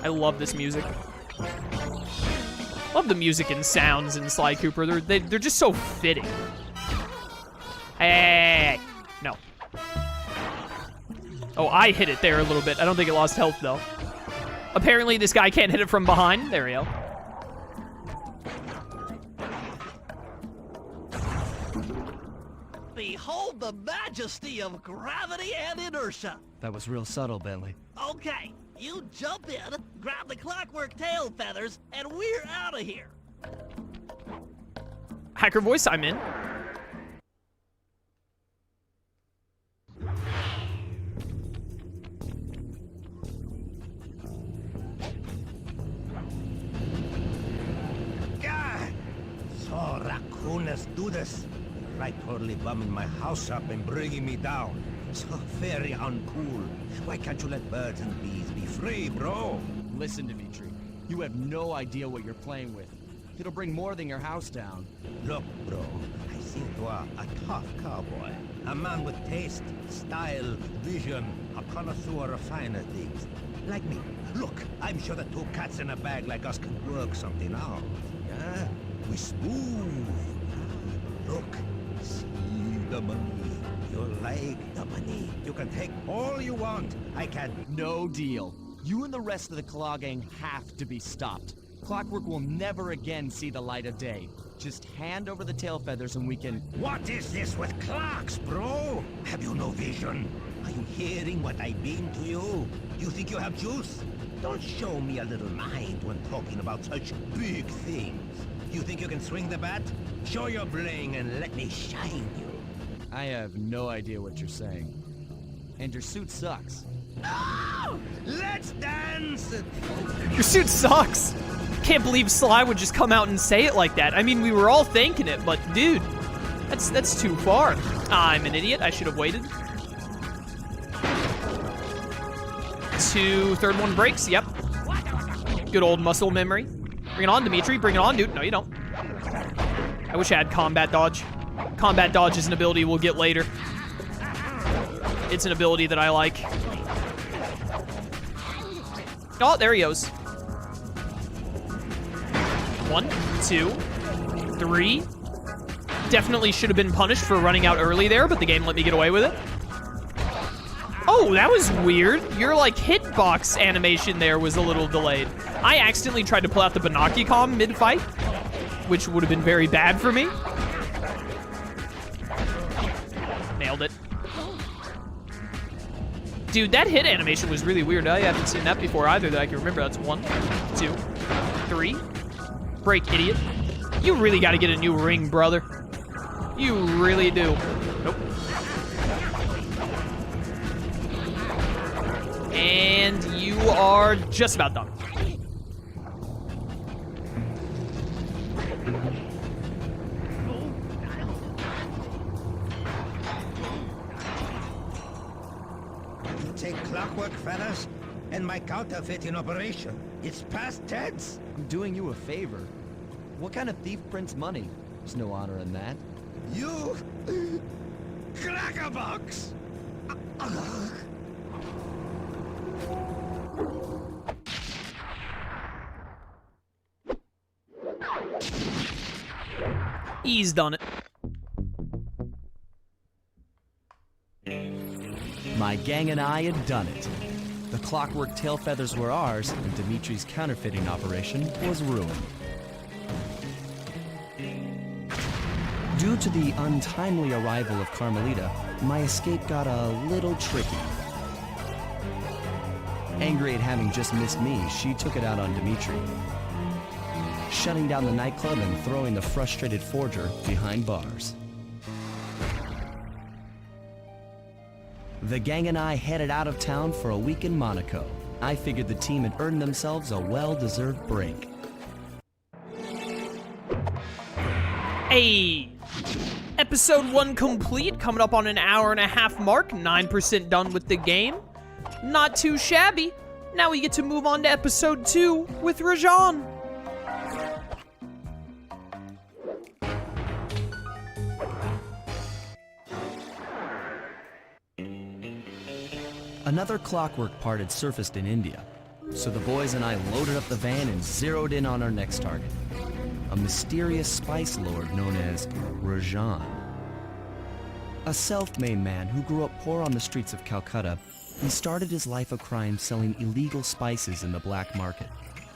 I love this music. Love the music and sounds in Sly Cooper. They're just so fitting. Hey, no. Oh, I hit it there a little bit. I don't think it lost health, though. Apparently, this guy can't hit it from behind. There we go. Behold the majesty of gravity and inertia. That was real subtle, Bentley. Okay, you jump in, grab the Clockwerk tail feathers, and we're out of here. Hacker voice, I'm in. God! So Raccoonus do this. Right totally bumming my house up and bringing me down. So very uncool. Why can't you let birds and bees be free, bro? Listen, Dimitri. You have no idea what you're playing with. It'll bring more than your house down. Look, bro, I see you are a tough cowboy. A man with taste, style, vision, a connoisseur of finer things. Like me. Look, I'm sure that two cats in a bag like us can work something out. Yeah? We smooth. Look, see the money. You like the money. You can take all you want. I can. No deal. You and the rest of the Claw Gang have to be stopped. Clockwerk will never again see the light of day. Just hand over the tail feathers and we can... What is this with clocks, bro? Have you no vision? Are you hearing what I mean to you? You think you have juice? Don't show me a little mind when talking about such big things. You think you can swing the bat? Show your bling and let me shine you. I have no idea what you're saying. And your suit sucks. Oh, let's dance! Your suit sucks. Can't believe Sly would just come out and say it like that. I mean, we were all thinking it, but dude, that's too far. I'm an idiot. I should have waited. Third one breaks. Yep. Good old muscle memory. Bring it on, Dimitri. Bring it on, dude. No, you don't. I wish I had combat dodge. Combat dodge is an ability we'll get later. It's an ability that I like. Oh, there he goes. 1, 2, 3. Definitely should have been punished for running out early there, but the game let me get away with it. Oh, that was weird. Your, like, hitbox animation there was a little delayed. I accidentally tried to pull out the Banaki-com mid-fight, which would have been very bad for me. Nailed it. Dude, that hit animation was really weird. I haven't seen that before either that I can remember. That's 1, 2, 3. Break, idiot. You really got to get a new ring, brother. You really do. Nope. And you are just about done. You take Clockwerk feathers and my counterfeit in operation. It's past tense. I'm doing you a favor. What kind of thief prints money? There's no honor in that. You... Crackerbox! He's done it. My gang and I had done it. The Clockwerk tail feathers were ours, and Dimitri's counterfeiting operation was ruined. Due to the untimely arrival of Carmelita, my escape got a little tricky. Angry at having just missed me, she took it out on Dimitri, shutting down the nightclub and throwing the frustrated forger behind bars. The gang and I headed out of town for a week in Monaco. I figured the team had earned themselves a well-deserved break. Hey! Episode 1 complete, coming up on an hour-and-a-half mark, 9% done with the game. Not too shabby. Now we get to move on to episode 2 with Rajan. Another Clockwerk part had surfaced in India. so the boys and I loaded up the van and zeroed in on our next target. A mysterious spice lord known as Rajan. A self-made man who grew up poor on the streets of Calcutta, he started his life of crime selling illegal spices in the black market,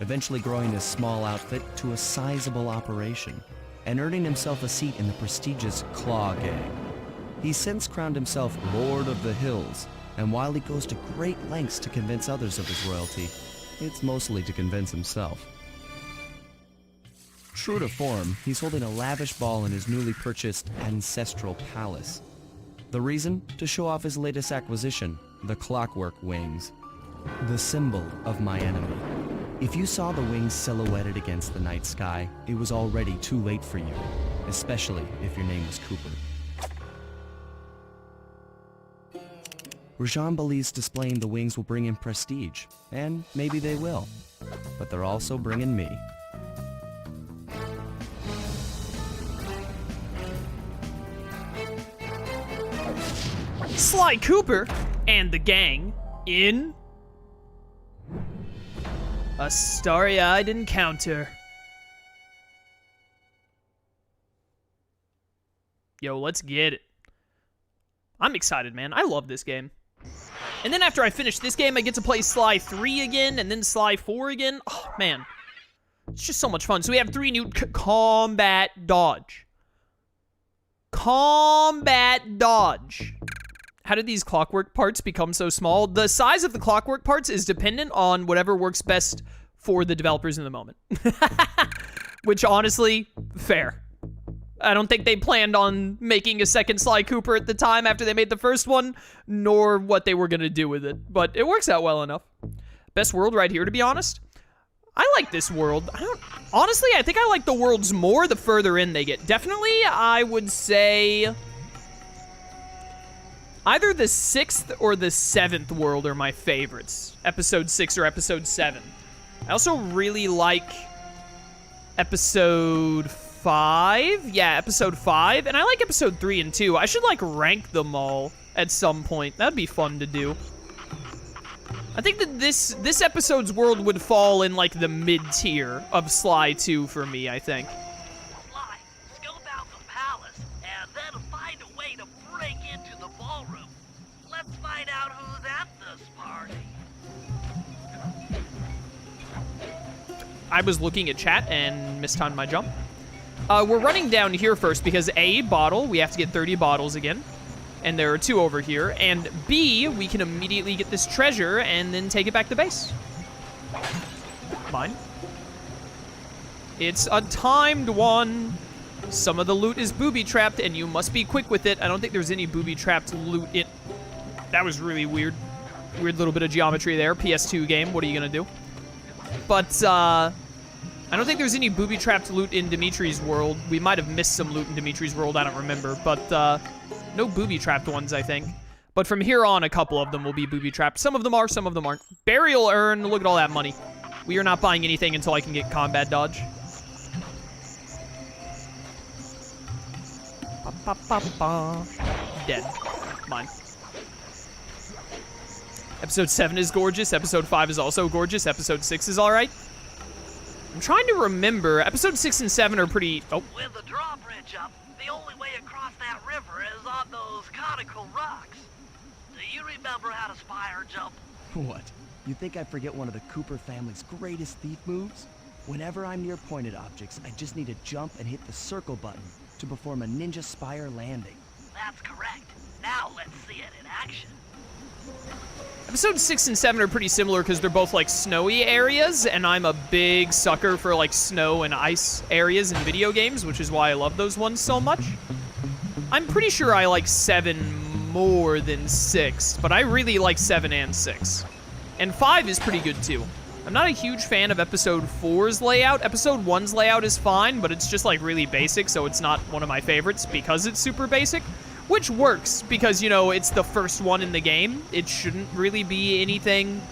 eventually growing his small outfit to a sizable operation, and earning himself a seat in the prestigious Claw Gang. He's since crowned himself Lord of the Hills, and while he goes to great lengths to convince others of his royalty, it's mostly to convince himself. True to form, he's holding a lavish ball in his newly purchased ancestral palace. The reason? To show off his latest acquisition, the Clockwerk wings. The symbol of my enemy. If you saw the wings silhouetted against the night sky, it was already too late for you, especially if your name was Cooper. Rajan believes displaying the wings will bring him prestige, and maybe they will, but they're also bringing me. Sly Cooper and the gang in a starry-eyed encounter. Yo, let's get it. I'm excited, man. I love this game. And then after I finish this game, I get to play Sly 3 again, and then Sly 4 again. Oh, man. It's just so much fun. So we have 3 new combat dodge. Combat dodge. How did these Clockwerk parts become so small? The size of the Clockwerk parts is dependent on whatever works best for the developers in the moment. Which, honestly, fair. I don't think they planned on making a second Sly Cooper at the time after they made the first one, nor what they were going to do with it. But it works out well enough. Best world right here, to be honest. I like this world. Honestly, I think I like the worlds more the further in they get. Definitely, I would say either the 6th or the 7th world are my favorites. Episode 6 or episode 7. I also really like episode 5. Yeah, episode 5. And I like episode 3 and 2. I should, like, rank them all at some point. That'd be fun to do. I think that this episode's world would fall in, like, the mid-tier of Sly 2 for me, I think. Sly, scope out the palace, and then find a way to break into the ballroom. Let's find out who's at this party. I was looking at chat and mistimed my jump. We're running down here first because A, bottle, we have to get 30 bottles again. And there are 2 over here. And B, we can immediately get this treasure and then take it back to base. Mine. It's a timed one. Some of the loot is booby-trapped, and you must be quick with it. I don't think there's any booby-trapped loot in... That was really weird. Weird little bit of geometry there. PS2 game, what are you gonna do? But, I don't think there's any booby-trapped loot in Dimitri's world. We might have missed some loot in Dimitri's world, I don't remember. But, no booby-trapped ones, I think. But from here on, a couple of them will be booby-trapped. Some of them are, some of them aren't. Burial urn, look at all that money. We are not buying anything until I can get combat dodge. Dead. Mine. Episode 7 is gorgeous. Episode 5 is also gorgeous. Episode 6 is alright. I'm trying to remember. Episode 6 and 7 are pretty... Oh. With the drawbridge up, the only way across that river is on those conical rocks. Do you remember how to spire jump? What? You think I forget one of the Cooper family's greatest thief moves? Whenever I'm near pointed objects, I just need to jump and hit the circle button to perform a ninja spire landing. That's correct. Now let's see it in action. Episodes 6 and 7 are pretty similar because they're both, like, snowy areas, and I'm a big sucker for, like, snow and ice areas in video games, which is why I love those ones so much. I'm pretty sure I like 7 more than 6, but I really like 7 and 6. And 5 is pretty good, too. I'm not a huge fan of Episode 4's layout. Episode 1's layout is fine, but it's just, like, really basic, so it's not one of my favorites because it's super basic. Which works, because, you know, it's the first one in the game. It shouldn't really be anything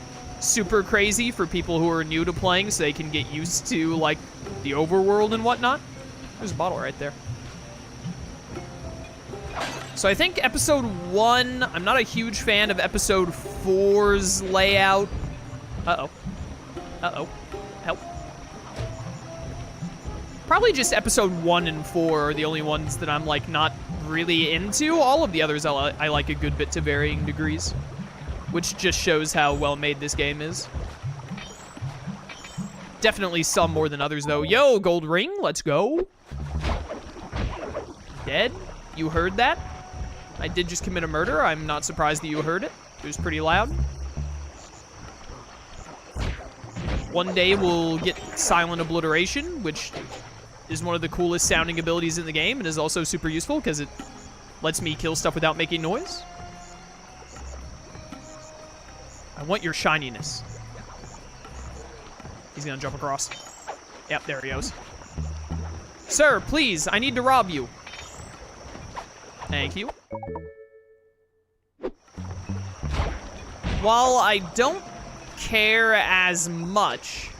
super crazy for people who are new to playing so they can get used to, like, the overworld and whatnot. There's a bottle right there. So I think Episode 1, I'm not a huge fan of Episode 4's layout. Uh-oh. Uh-oh. Help. Probably just episode 1 and 4 are the only ones that I'm, like, not really into. All of the others I like a good bit to varying degrees, which just shows how well made this game is. Definitely some more than others, though. Yo, gold ring, let's go. Dead? You heard that? I did just commit a murder. I'm not surprised that you heard it. It was pretty loud. One day we'll get silent obliteration, which is one of the coolest sounding abilities in the game and is also super useful because it lets me kill stuff without making noise. I want your shininess. He's gonna jump across. Yep, there he goes. Sir, please, I need to rob you. Thank you. While I don't care as much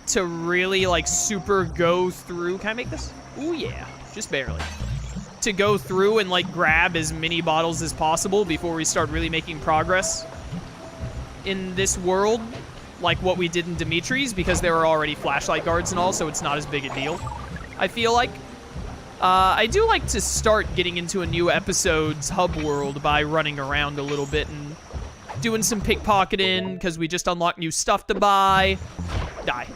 to really, like, super go through... Can I make this? Ooh, yeah. Just barely. To go through and, like, grab as many bottles as possible before we start really making progress in this world, like what we did in Dimitri's, because there are already flashlight guards and all, so it's not as big a deal, I feel like. I do like to start getting into a new episode's hub world by running around a little bit and doing some pickpocketing, because we just unlocked new stuff to buy. Die.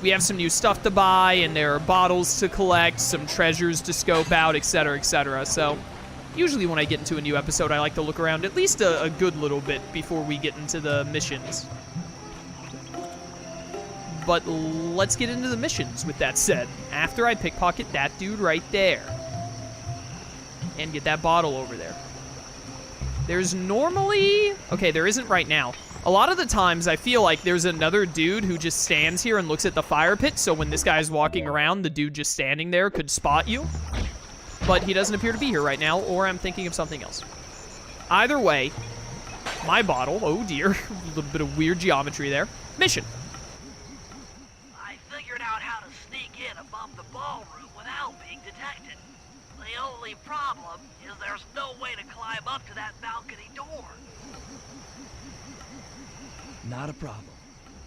We have some new stuff to buy, and there are bottles to collect, some treasures to scope out, etc., etc. So, usually when I get into a new episode, I like to look around at least a good little bit before we get into the missions. But let's get into the missions, with that said. After I pickpocket that dude right there. And get that bottle over there. There's normally... Okay, there isn't right now. A lot of the times, I feel like there's another dude who just stands here and looks at the fire pit, so when this guy's walking around, the dude just standing there could spot you. But he doesn't appear to be here right now, or I'm thinking of something else. Either way, my bottle... Oh, dear. A little bit of weird geometry there. Mission. I figured out how to sneak in above the ballroom without being detected. The only problem is there's no way to climb up to that balcony door. Not a problem.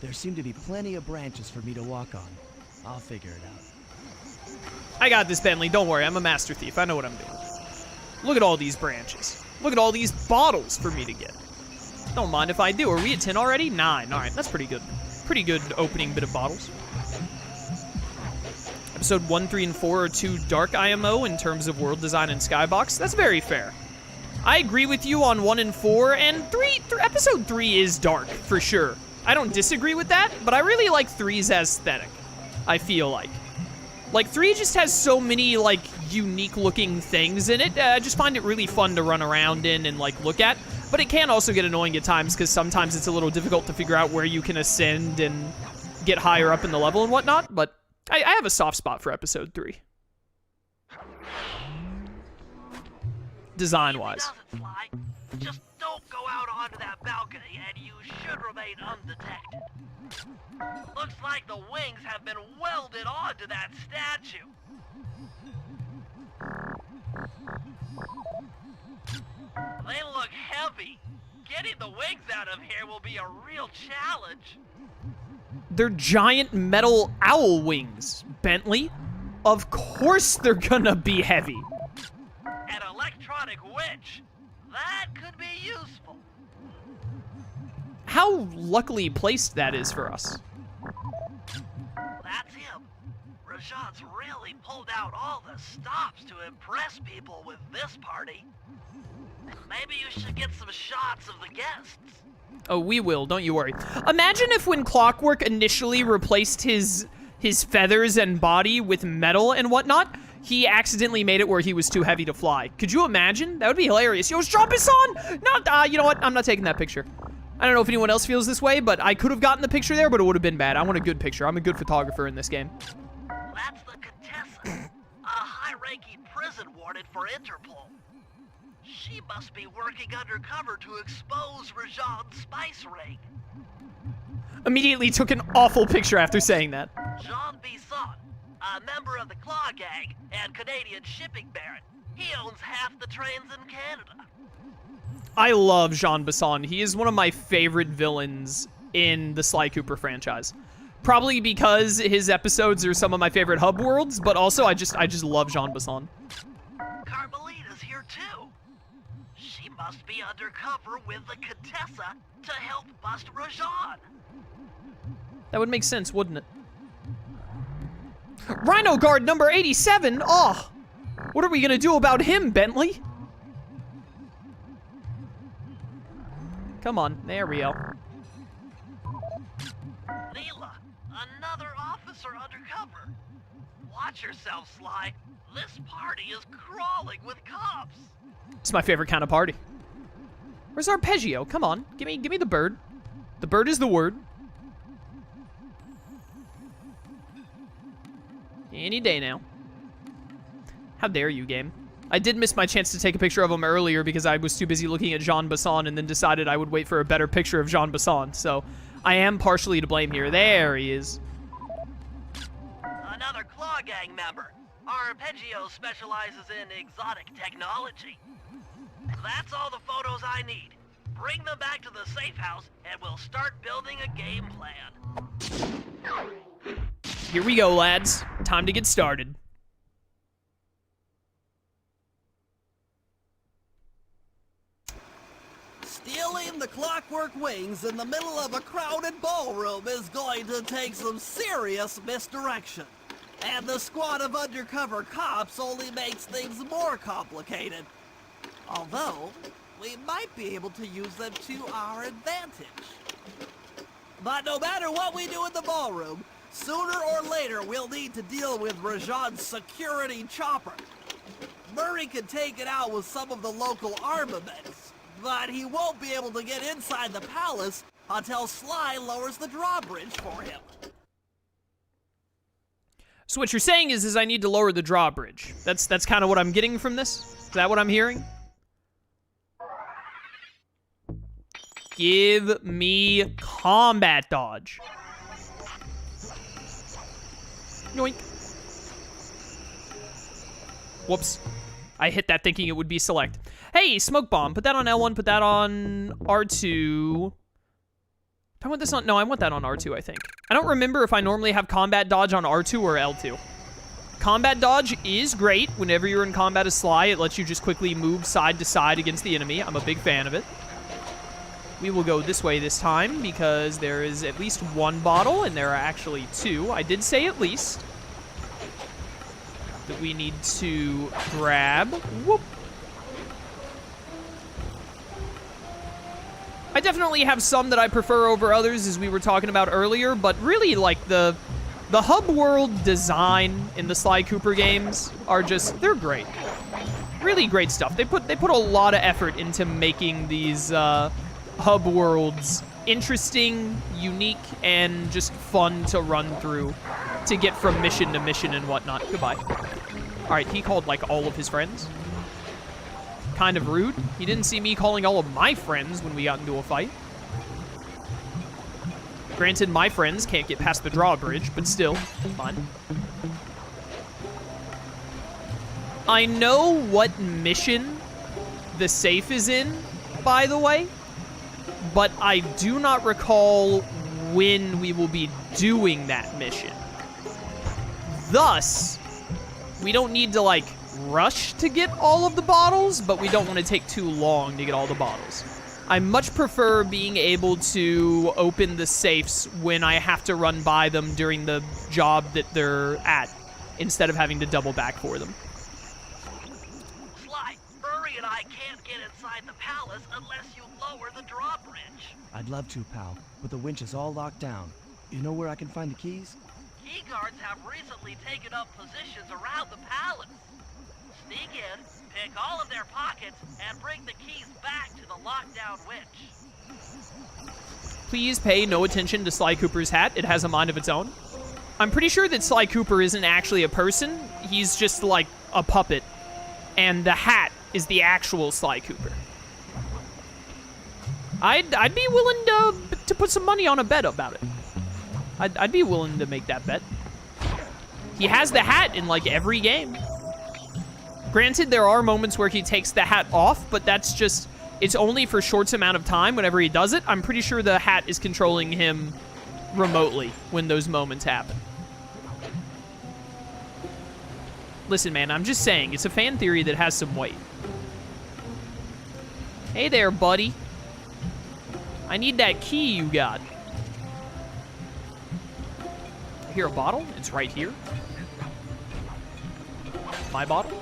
There seem to be plenty of branches for me to walk on. I'll figure it out. I got this, Bentley. Don't worry. I'm a master thief. I know what I'm doing. Look at all these branches. Look at all these bottles for me to get. Don't mind if I do. Are we at 10 already? 9. All right, that's pretty good. Pretty good opening bit of bottles. Episode 1, 3, and 4 are 2 dark IMO in terms of world design and skybox. That's very fair. I agree with you on 1 and 4, and episode 3 is dark, for sure. I don't disagree with that, but I really like 3's aesthetic, I feel like. Like, 3 just has so many, like, unique-looking things in it. I just find it really fun to run around in and, like, look at. But it can also get annoying at times, because sometimes it's a little difficult to figure out where you can ascend and get higher up in the level and whatnot. But I have a soft spot for episode 3. Design-wise. Sly. Just don't go out onto that balcony, and you should remain undetected. Looks like the wings have been welded onto that statue. They look heavy. Getting the wings out of here will be a real challenge. They're giant metal owl wings, Bentley. Of course they're gonna be heavy. An electronic winch. That could be useful. How luckily placed that is for us. That's him. Rajan's really pulled out all the stops to impress people with this party. Maybe you should get some shots of the guests. Oh, we will, don't you worry. Imagine if when Clockwerk initially replaced his feathers and body with metal and whatnot, he accidentally made it where he was too heavy to fly. Could you imagine? That would be hilarious. Yo, drop his son! No, you know what? I'm not taking that picture. I don't know if anyone else feels this way, but I could have gotten the picture there, but it would have been bad. I want a good picture. I'm a good photographer in this game. That's the Contessa, a high-ranking prison warden for Interpol. She must be working undercover to expose Rajan's spice ring. Immediately took an awful picture after saying that. Jean Bisson, a member of the Claw Gang and Canadian shipping baron. He owns half the trains in Canada. I love Jean Bisson. He is one of my favorite villains in the Sly Cooper franchise. Probably because his episodes are some of my favorite hub worlds, but also I just love Jean Bisson. Carmelita's here too. She must be undercover with the Contessa to help bust Rajan. That would make sense, wouldn't it? Rhino Guard number 87? Oh, what are we gonna do about him, Bentley? Come on, there we go. Leela, another officer undercover. Watch yourself, Sly. This party is crawling with cops. It's my favorite kind of party. Where's Arpeggio? Come on, give me the bird. The bird is the word. Any day now. How dare you, game. I did miss my chance to take a picture of him earlier because I was too busy looking at Jean Bisson and then decided I would wait for a better picture of Jean Bisson. So I am partially to blame here. There he is. Another Claw Gang member. Arpeggio specializes in exotic technology. That's all the photos I need. Bring them back to the safe house and we'll start building a game plan. Here we go, lads. Time to get started. Stealing the Clockwerk wings in the middle of a crowded ballroom is going to take some serious misdirection. And the squad of undercover cops only makes things more complicated. Although, we might be able to use them to our advantage. But no matter what we do in the ballroom, sooner or later we'll need to deal with Rajan's security chopper. Murray can take it out with some of the local armaments, but he won't be able to get inside the palace until Sly lowers the drawbridge for him. So what you're saying is I need to lower the drawbridge. That's kind of what I'm getting from this? Is that what I'm hearing? Give me combat dodge. Yoink. Whoops. I hit that thinking it would be select. Hey, smoke bomb. Put that on L1, put that on R2. I want this on... No, I want that on R2, I think. I don't remember if I normally have combat dodge on R2 or L2. Combat dodge is great. Whenever you're in combat as Sly, it lets you just quickly move side to side against the enemy. I'm a big fan of it. We will go this way this time because there is at least one bottle, and there are actually two. I did say at least that we need to grab. Whoop. I definitely have some that I prefer over others, as we were talking about earlier, but really, like, the hub world design in the Sly Cooper games are just, they're great. Really great stuff. They put a lot of effort into making these hub worlds interesting, unique, and just fun to run through to get from mission to mission and whatnot. Goodbye. All right, he called, like, all of his friends. Kind of rude. He didn't see me calling all of my friends when we got into a fight. Granted, my friends can't get past the drawbridge, but still, fine. I know what mission the safe is in, by the way, but I do not recall when we will be doing that mission. Thus, we don't need to, like, rush to get all of the bottles, but we don't want to take too long to get all the bottles. I much prefer being able to open the safes when I have to run by them during the job that they're at, instead of having to double back for them. Sly, Murray and I can't get inside the palace unless you lower the drawbridge. I'd love to, pal, but the winch is all locked down. You know where I can find the keys? Key guards have recently taken up positions around the palace. Sneak in, pick all of their pockets, and bring the keys back to the lockdown winch. Please pay no attention to Sly Cooper's hat. It has a mind of its own. I'm pretty sure that Sly Cooper isn't actually a person. He's just like a puppet. And the hat is the actual Sly Cooper. I'd be willing to put some money on a bet about it. I'd be willing to make that bet. He has the hat in like every game. Granted, there are moments where he takes the hat off, but that's just, it's only for short amount of time whenever he does it. I'm pretty sure the hat is controlling him remotely when those moments happen. Listen, man, I'm just saying, it's a fan theory that has some weight. Hey there, buddy. I need that key you got. I hear a bottle. It's right here. My bottle.